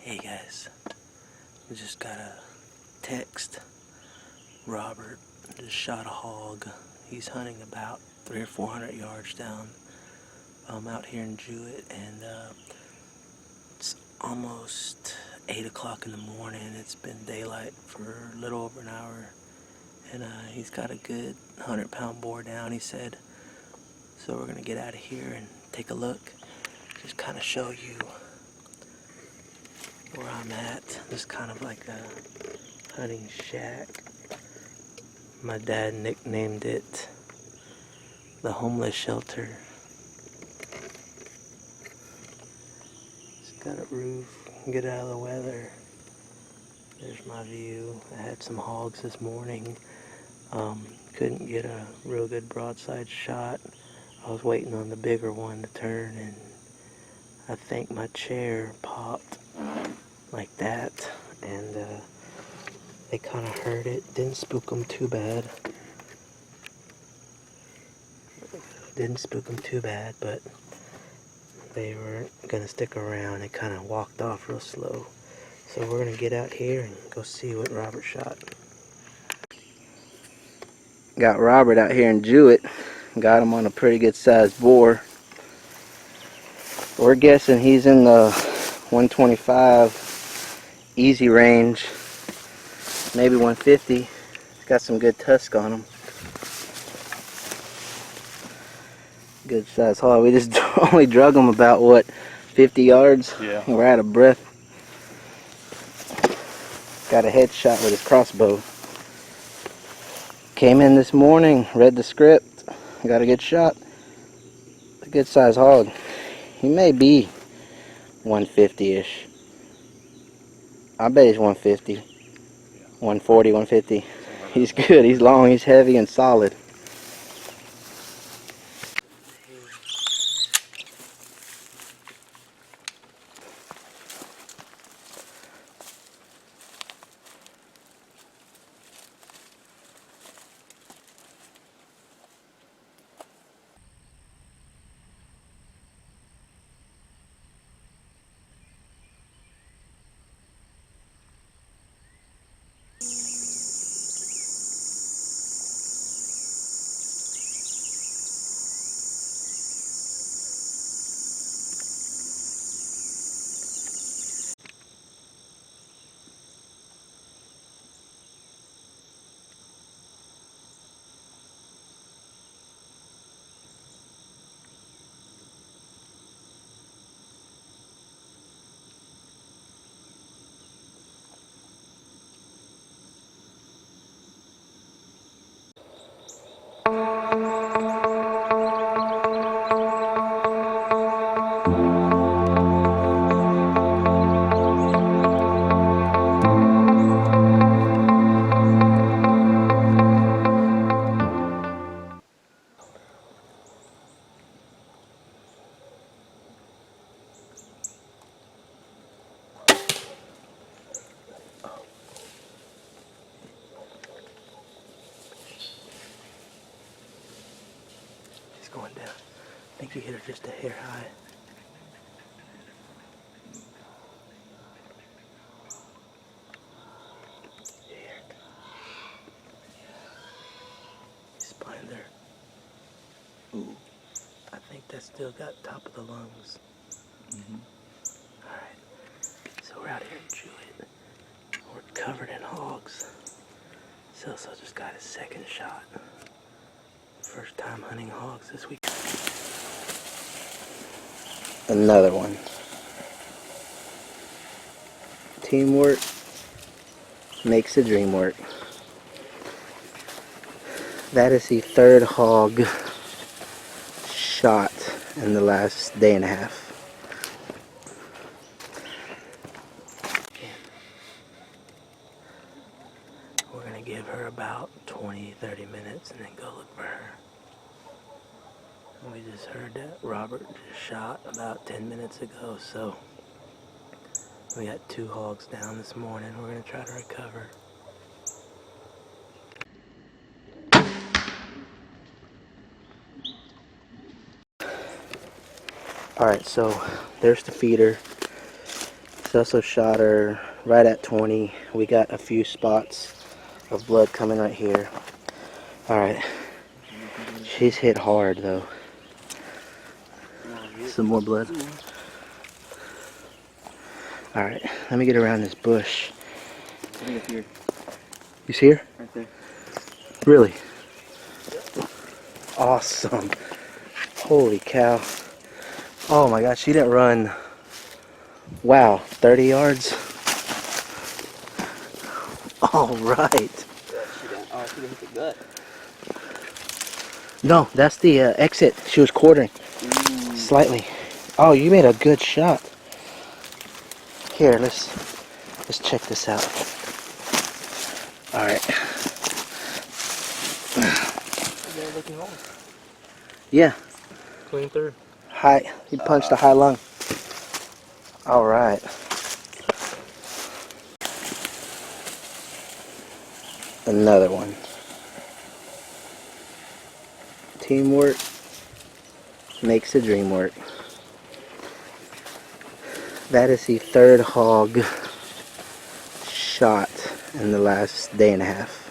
Hey guys, we just got a text. Robert just shot a hog. He's hunting about 300 or 400 yards down out here in Jewett, and it's almost 8 o'clock in the morning. It's been daylight for a little over an hour, and he's got a good 100-pound boar down, he said. So we're gonna get out of here and take a look, just kind of show you where I'm at. This is kind of like a hunting shack. My dad nicknamed it the homeless shelter. It's got a roof, get out of the weather. There's my view. I had some hogs this morning. Couldn't get a real good broadside shot. I was waiting on the bigger one to turn, and I think my chair popped like that, and they kind of heard it. Didn't spook them too bad. But they weren't gonna stick around. They kind of walked off real slow. So we're gonna get out here and go see what Robert shot. Got Robert out here in Jewett. Got him on a pretty good sized boar. We're guessing he's in the 125 easy range, maybe 150. He's got some good tusk on him. Good size hog. We just only drug him about, what, 50 yards? Yeah. We're out of breath. Got a headshot with his crossbow. Came in this morning, read the script, got a good shot. A good size hog. He may be 150-ish. I bet he's 150. 140, 150. He's good. He's long, he's heavy and solid. He's going down. I think you hit her just a hair high. Here. He's spined there. Ooh. I think that's still got top of the lungs. Alright. So we're out here in Jewett. We're covered in hogs. Celso just got his second shot. First time hunting hogs this week. Another one. Teamwork makes the dream work. That is the third hog shot in the last day and a half. We're gonna give her about 20-30 minutes and then go look for her. We just heard that Robert just shot about 10 minutes ago, so we got 2 hogs down this morning. We're gonna try to recover. Alright, so there's the feeder. She also shot her right at 20. We got a few spots of blood coming right here. Alright. She's hit hard though. Some more blood. Alright, let me get around this bush. I think it's here. You see her? Right there. Really? Awesome. Holy cow. Oh my gosh, she didn't run. Wow, 30 yards? Alright. Yeah, she didn't. Oh, she didn't hit the gut. No, that's the exit. She was quartering. Slightly. Oh, you made a good shot. Here, let's check this out. Alright. Yeah. Clean through. High. He punched a high lung. Alright. Another one. Teamwork makes the dream work. That is the third hog shot in the last day and a half.